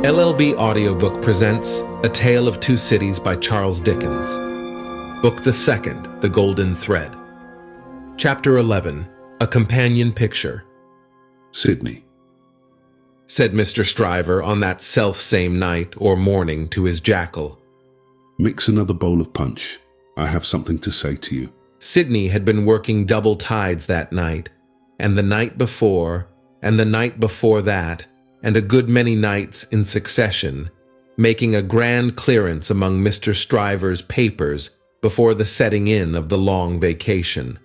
LLB Audiobook presents A Tale of Two Cities by Charles Dickens. Book the Second, The Golden Thread. Chapter 11, A Companion Picture. Sydney, said Mr. Stryver on that self-same night or morning to his jackal. mix another bowl of punch. I have something to say to you. Sydney had been working double tides that night, and the night before, and the night before that, and a good many nights in succession, making a grand clearance among Mr. Stryver's papers before the setting in of the long vacation.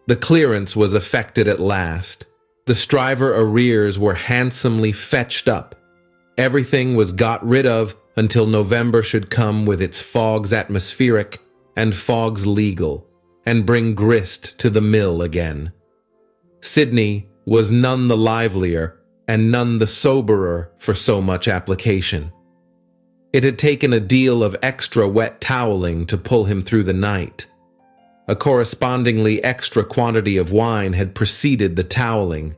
The clearance was effected at last. The Stryver arrears were handsomely fetched up. Everything was got rid of until November should come with its fogs atmospheric and fogs legal, and bring grist to the mill again. Sydney was none the livelier and none the soberer for so much application. It had taken a deal of extra wet toweling to pull him through the night. A correspondingly extra quantity of wine had preceded the toweling,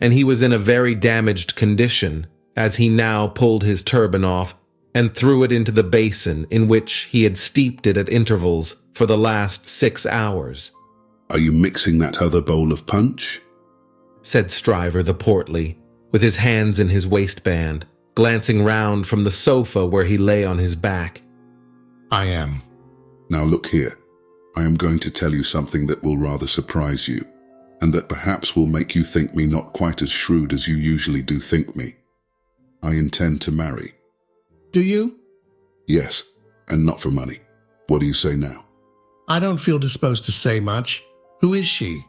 and he was in a very damaged condition as he now pulled his turban off and threw it into the basin in which he had steeped it at intervals for the last 6 hours. Are you mixing that other bowl of punch? Said Stryver the portly, with his hands in his waistband, glancing round from the sofa where he lay on his back. I am. Now look here. I am going to tell you something that will rather surprise you, and that perhaps will make you think me not quite as shrewd as you usually do think me. I intend to marry. Do you? Yes, and not for money. What do you say now? I don't feel disposed to say much. Who is she?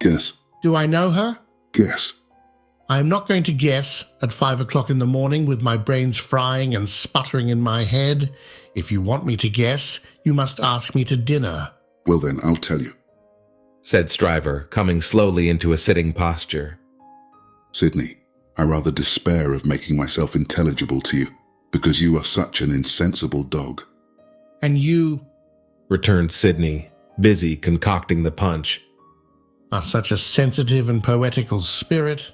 Guess. Do I know her? Guess. I am not going to guess at 5 o'clock in the morning with my brains frying and sputtering in my head. If you want me to guess, you must ask me to dinner. Well then, I'll tell you. Said Stryver, coming slowly into a sitting posture. Sydney, I rather despair of making myself intelligible to you, because you are such an insensible dog. And you Returned Sydney, busy concocting the punch. are such a sensitive and poetical spirit.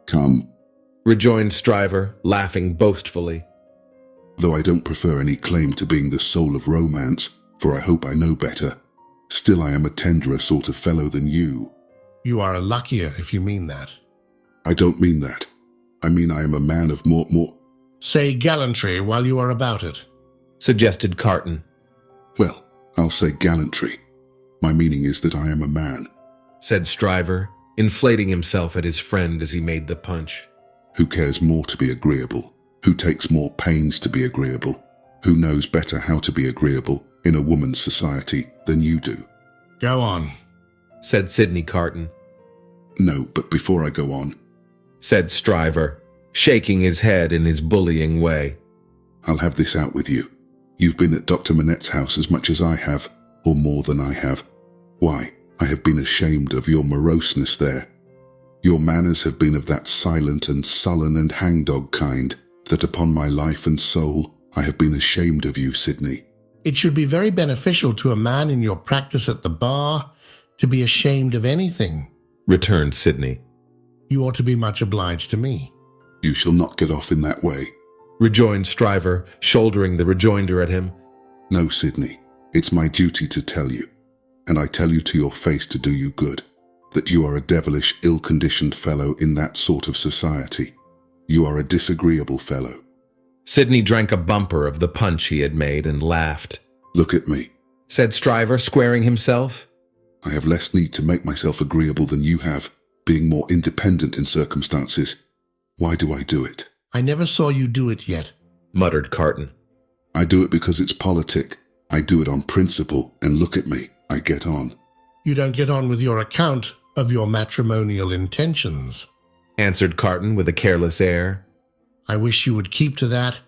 Come. Rejoined Stryver, laughing boastfully. Though I don't prefer any claim to being the soul of romance, for I hope I know better, still I am a tenderer sort of fellow than you. You are a luckier if you mean that. I don't mean that. I mean I am a man of more. Say gallantry while you are about it. Suggested Carton. Well, I'll say gallantry. My meaning is that I am a man. Said Stryver, inflating himself at his friend as he made the punch. Who cares more to be agreeable, who takes more pains to be agreeable, who knows better how to be agreeable in a woman's society than you do. Go on. Said Sydney Carton. No, but before I go on, Said Stryver, shaking his head in his bullying way. I'll have this out with you. You've been at Dr. Manette's house as much as I have, or more than I have. Why, I have been ashamed of your moroseness there. Your manners have been of that silent and sullen and hangdog kind, that upon my life and soul I have been ashamed of you, Sydney. It should be very beneficial to a man in your practice at the bar to be ashamed of anything. Returned Sydney. You ought to be much obliged to me. You shall not get off in that way. Rejoined Stryver, shouldering the rejoinder at him. No, Sydney, it's my duty to tell you, and I tell you to your face to do you good, that you are a devilish, ill-conditioned fellow in that sort of society. You are a disagreeable fellow. Sydney drank a bumper of the punch he had made and laughed. Look at me. Said Stryver, squaring himself. I have less need to make myself agreeable than you have, being more independent in circumstances. Why do I do it? I never saw you do it yet. Muttered Carton. I do it because it's politic. I do it on principle, and look at me, I get on. You don't get on with your account of your matrimonial intentions. Answered Carton with a careless air. I wish you would keep to that.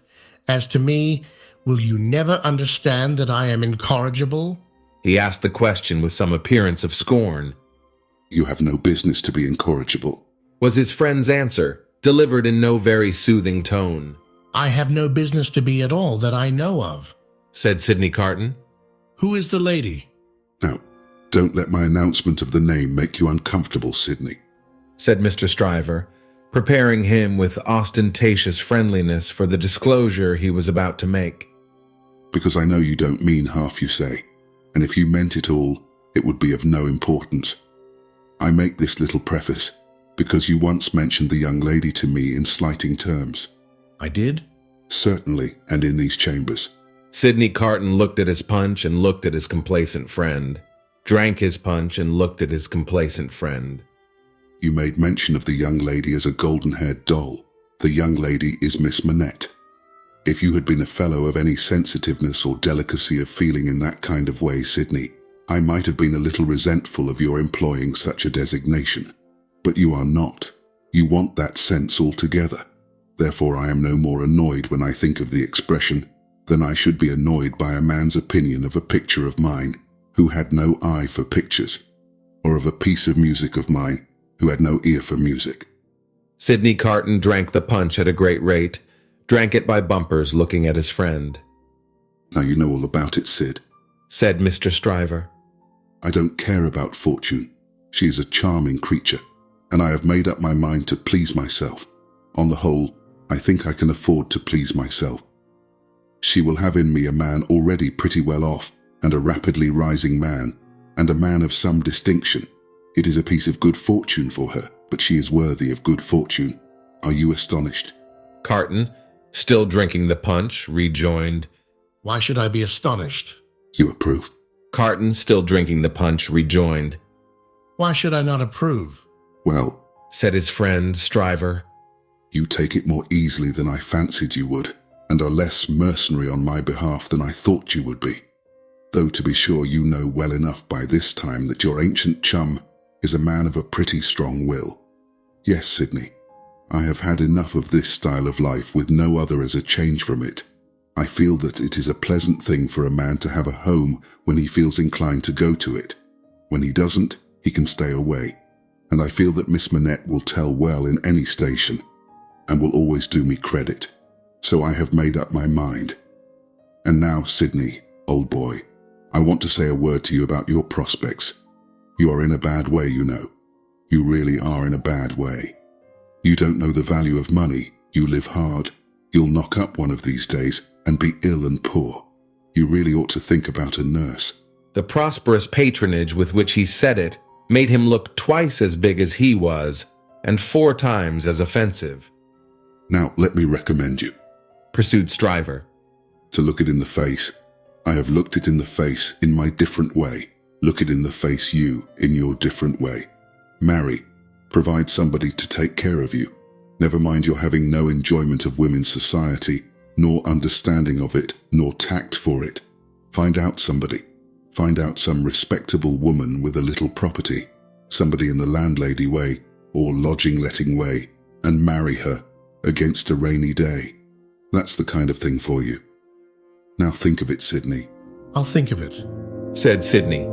As to me, will you never understand that I am incorrigible? He asked the question with some appearance of scorn. You have no business to be incorrigible. Was his friend's answer, delivered in no very soothing tone. I have no business to be at all that I know of. Said Sydney Carton. Who is the lady? Now, don't let my announcement of the name make you uncomfortable, Sydney. Said Mr. Stryver, preparing him with ostentatious friendliness for the disclosure he was about to make. Because I know you don't mean half you say, and if you meant it all, it would be of no importance. I make this little preface because you once mentioned the young lady to me in slighting terms. I did? Certainly, and in these chambers. Sydney Carton looked at his punch and looked at his complacent friend, drank his punch and looked at his complacent friend. You made mention of the young lady as a golden-haired doll. The young lady is Miss Manette. If you had been a fellow of any sensitiveness or delicacy of feeling in that kind of way, Sydney, I might have been a little resentful of your employing such a designation. But you are not. You want that sense altogether. Therefore I am no more annoyed when I think of the expression than I should be annoyed by a man's opinion of a picture of mine who had no eye for pictures, or of a piece of music of mine who had no ear for music. Sydney Carton drank the punch at a great rate, drank it by bumpers, looking at his friend. Now you know all about it, Sid, said Mr. Stryver. I don't care about Fortune. She is a charming creature, and I have made up my mind to please myself. On the whole, I think I can afford to please myself. She will have in me a man already pretty well off, and a rapidly rising man, and a man of some distinction. It is a piece of good fortune for her, but she is worthy of good fortune. Are you astonished? Carton, still drinking the punch, rejoined, Why should I be astonished? You approve? Carton, still drinking the punch, rejoined, Why should I not approve? Well, said his friend Stryver, you take it more easily than I fancied you would, and are less mercenary on my behalf than I thought you would be. Though to be sure you know well enough by this time that your ancient chum is a man of a pretty strong will. Yes, Sydney, I have had enough of this style of life with no other as a change from it. I feel that it is a pleasant thing for a man to have a home when he feels inclined to go to it. When he doesn't, he can stay away. And I feel that Miss Manette will tell well in any station, and will always do me credit. So I have made up my mind. And now, Sydney, old boy, I want to say a word to you about your prospects. You are in a bad way, you know. You really are in a bad way. You don't know the value of money. You live hard. You'll knock up one of these days and be ill and poor. You really ought to think about a nurse. The prosperous patronage with which he said it made him look twice as big as he was, and 4 times as offensive. Now let me recommend you, pursued Stryver, to look it in the face. I have looked it in the face in my different way. Look it in the face you in your different way. Marry. Provide somebody to take care of you. Never mind your having no enjoyment of women's society, nor understanding of it, nor tact for it. Find out somebody. Find out some respectable woman with a little property, somebody in the landlady way, or lodging-letting way, and marry her against a rainy day. That's the kind of thing for you. Now think of it, Sydney. I'll think of it, said Sydney.